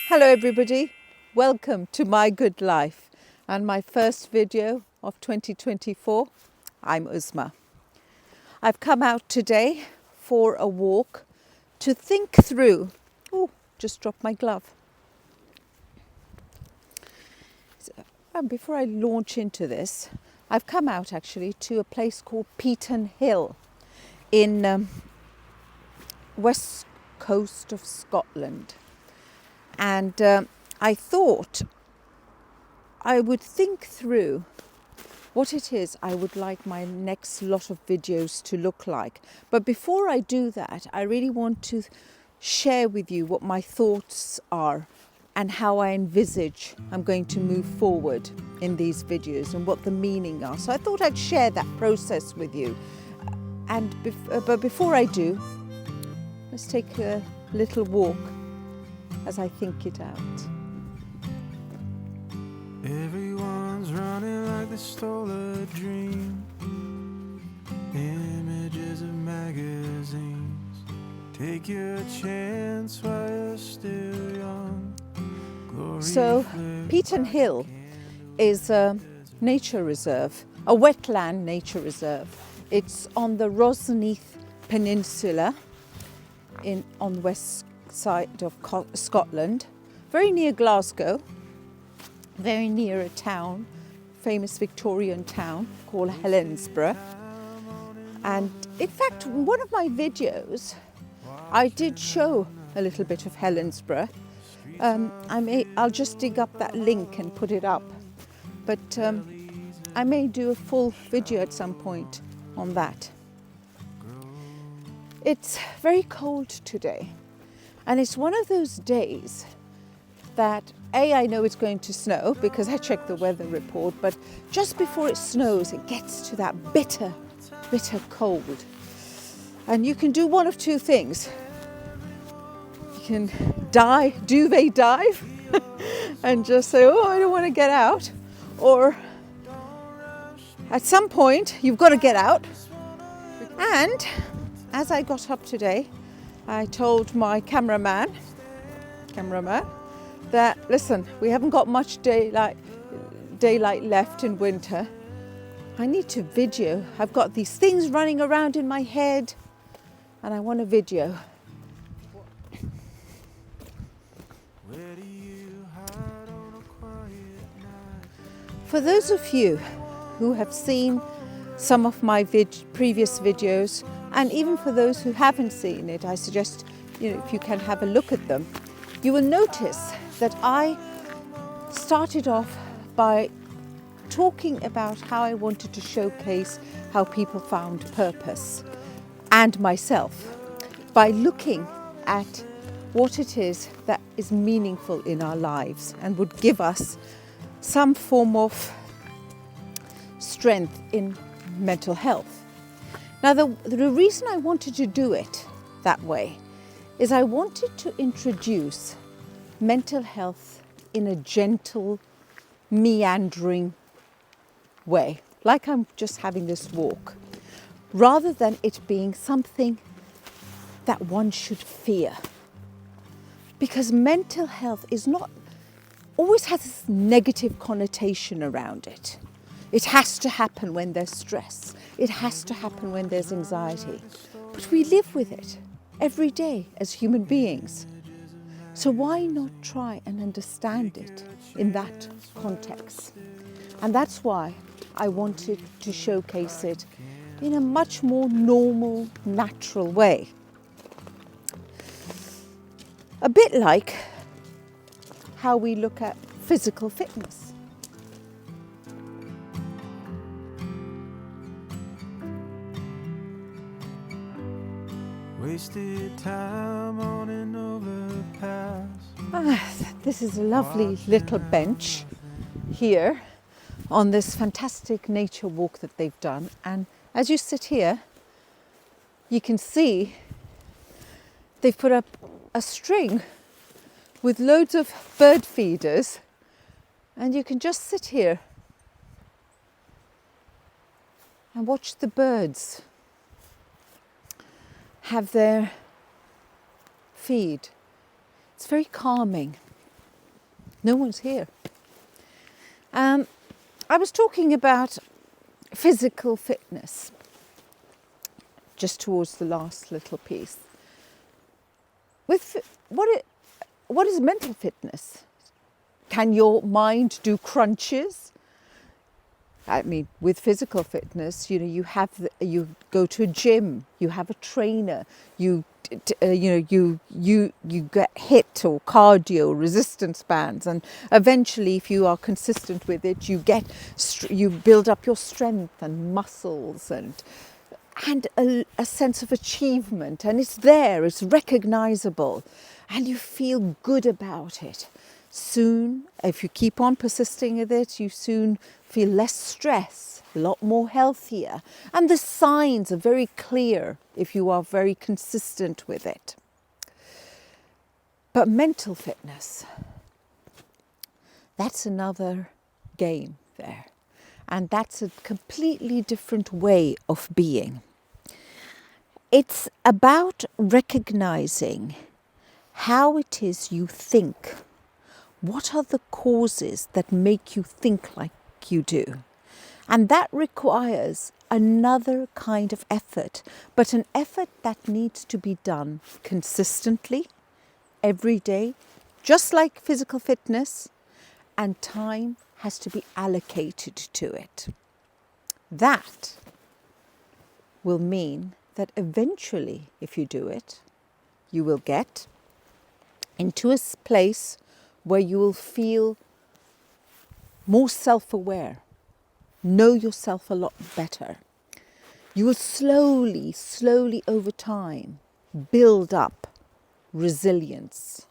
Hello everybody, welcome to My Good Life and my first video of 2024. I'm Uzma. I've come out today for a walk to think through, just dropped my glove. Before I launch into this, I've come out actually to a place called Peaton Hill in west coast of Scotland. And I thought I would think through what it is I would like my next lot of videos to look like. But before I do that, I really want to share with you what my thoughts are and how I envisage I'm going to move forward in these videos and what the meaning are. So I thought I'd share that process with you. But before I do, let's take a little walk as I think it out. Everyone's running like they stole a dream. Images of magazines. Take your chance while you're still young. So Peaton Hill is a nature reserve, a wetland nature reserve. It's on the Roseneath Peninsula on the west side of Scotland, very near Glasgow, very near a town, famous Victorian town called Helensburgh. And in fact, in one of my videos, I did show a little bit of Helensburgh. I'll just dig up that link and put it up. But I may do a full video at some point on that. It's very cold today. And it's one of those days that, I know it's going to snow because I checked the weather report, but just before it snows, it gets to that bitter, bitter cold. And you can do one of two things. You can duvet dive, and just say, I don't want to get out. Or at some point, you've got to get out. And as I got up today, I told my cameraman that, listen, we haven't got much daylight left in winter. I need to video. I've got these things running around in my head and I want a video. For those of you who have seen some of my previous videos, and even for those who haven't seen it, I suggest if you can have a look at them, you will notice that I started off by talking about how I wanted to showcase how people found purpose and myself by looking at what it is that is meaningful in our lives and would give us some form of strength in mental health. Now, the reason I wanted to do it that way is I wanted to introduce mental health in a gentle, meandering way, like I'm just having this walk, rather than it being something that one should fear. Because mental health always has this negative connotation around it. It has to happen when there's stress. It has to happen when there's anxiety. But we live with it every day as human beings. So why not try and understand it in that context? And that's why I wanted to showcase it in a much more normal, natural way. A bit like how we look at physical fitness. Wasted time on an overpass. This is a lovely little bench here on this fantastic nature walk that they've done. And as you sit here, you can see they've put up a string with loads of bird feeders, and you can just sit here and watch the birds have their feed. It's very calming. No one's here. I was talking about physical fitness just towards the last little piece. What is mental fitness? Can your mind do crunches? I mean, with physical fitness, you go to a gym, you have a trainer, you get HIIT or cardio, resistance bands, and eventually, if you are consistent with it, you build up your strength and muscles and a sense of achievement, and it's there, it's recognizable, and you feel good about it. Soon, if you keep on persisting with it, you soon feel less stress, a lot more healthier, and the signs are very clear if you are very consistent with it. But mental fitness, that's another game there, and that's a completely different way of being. It's about recognizing how it is you think. What are the causes that make you think like you do? And that requires another kind of effort, but an effort that needs to be done consistently, every day, just like physical fitness, and time has to be allocated to it. That will mean that eventually, if you do it, you will get into a place where you will feel more self-aware, know yourself a lot better. You will slowly over time build up resilience.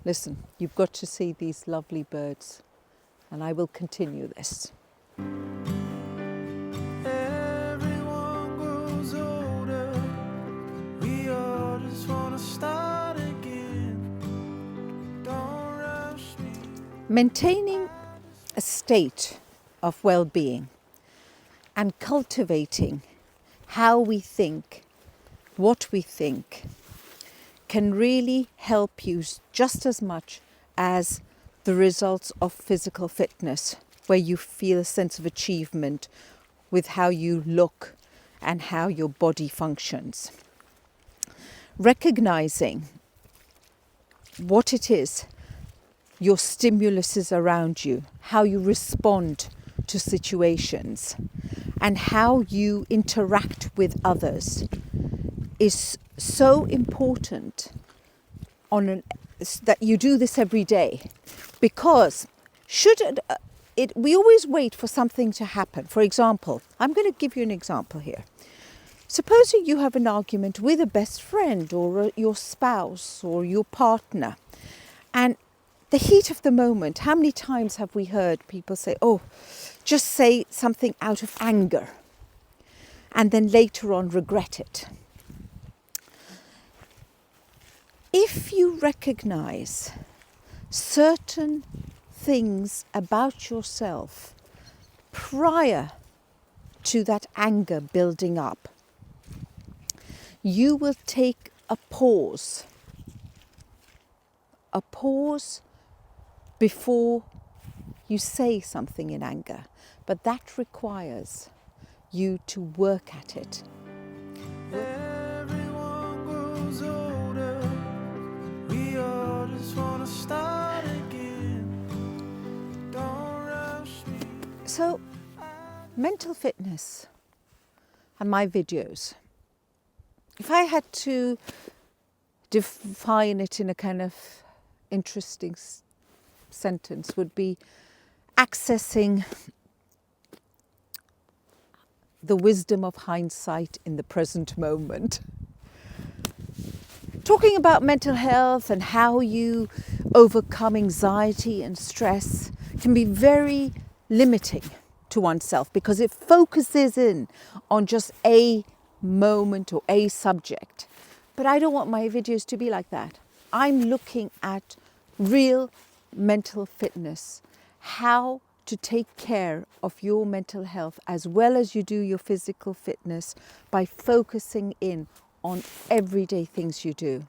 Listen, you've got to see these lovely birds, and I will continue this. Everyone grows older. We all just wanna start again. Don't rush me. Maintaining a state of well-being and cultivating how we think, what we think, can really help you just as much as the results of physical fitness, where you feel a sense of achievement with how you look and how your body functions. Recognizing what it is, your stimulus is around you, how you respond to situations, and how you interact with others is so important that you do this every day, because we always wait for something to happen. For example, I'm going to give you an example here. Supposing you have an argument with a best friend or your spouse or your partner, and the heat of the moment, how many times have we heard people say, oh, just say something out of anger, and then later on regret it? If you recognize certain things about yourself prior to that anger building up, you will take a pause before you say something in anger. But that requires you to work at it. Everyone grows older. We all just wanna start again. Don't rush me. So, mental fitness and my videos, if I had to define it in a kind of interesting sentence, would be accessing the wisdom of hindsight in the present moment. Talking about mental health and how you overcome anxiety and stress can be very limiting to oneself, because it focuses in on just a moment or a subject. But I don't want my videos to be like that. I'm looking at real mental fitness, how to take care of your mental health as well as you do your physical fitness by focusing in on everyday things you do.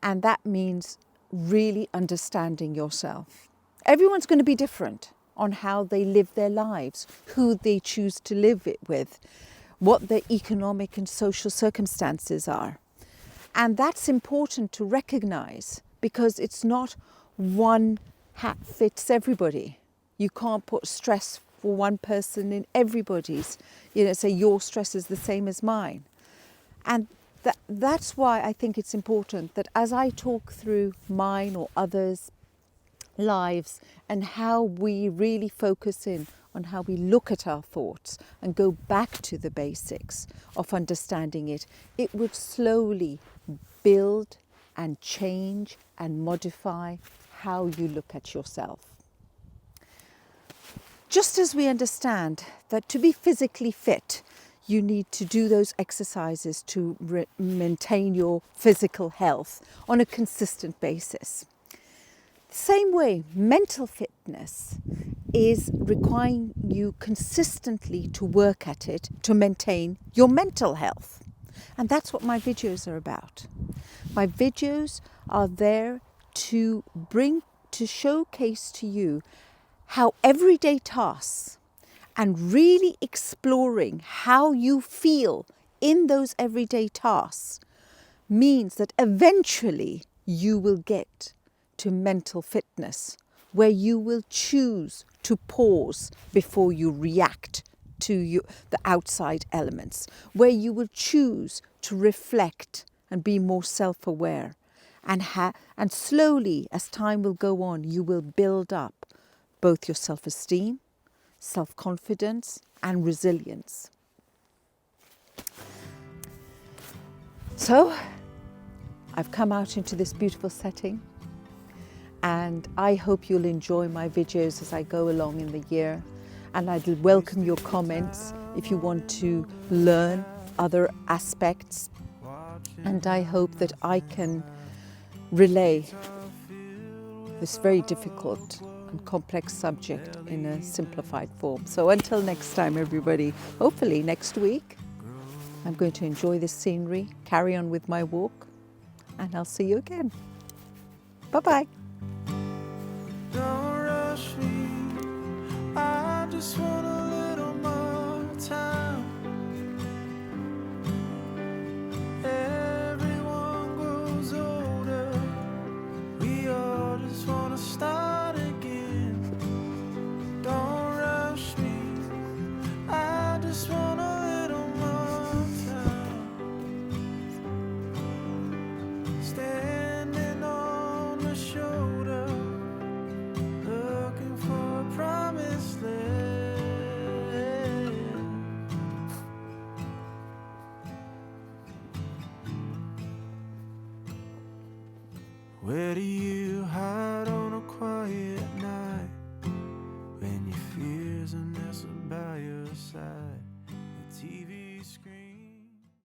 And that means really understanding yourself. Everyone's going to be different on how they live their lives, who they choose to live it with, what their economic and social circumstances are. And that's important to recognize, because it's not one hat fits everybody. You can't put stress for one person in everybody's, say your stress is the same as mine. And that's why I think it's important that as I talk through mine or others' lives and how we really focus in on how we look at our thoughts and go back to the basics of understanding it, it would slowly build and change and modify how you look at yourself. Just as we understand that to be physically fit, you need to do those exercises to maintain your physical health on a consistent basis. Same way, mental fitness is requiring you consistently to work at it to maintain your mental health. And that's what my videos are about. My videos are there to showcase to you how everyday tasks and really exploring how you feel in those everyday tasks means that eventually you will get to mental fitness, where you will choose to pause before you react to the outside elements, where you will choose to reflect and be more self-aware. And slowly, as time will go on, you will build up both your self-esteem, self-confidence and resilience. So, I've come out into this beautiful setting, and I hope you'll enjoy my videos as I go along in the year. And I'd welcome your comments if you want to learn other aspects. And I hope that I can relay this very difficult and complex subject in a simplified form. So until next time, everybody, hopefully next week, I'm going to enjoy this scenery, carry on with my walk, and I'll see you again. Bye-bye. Don't rush me, I just want a little more time. Everyone grows older, we all just want to start again. Don't rush me, I just want a little more time. Standing on the shoulder, looking for a promised land. Where do you hide on a quiet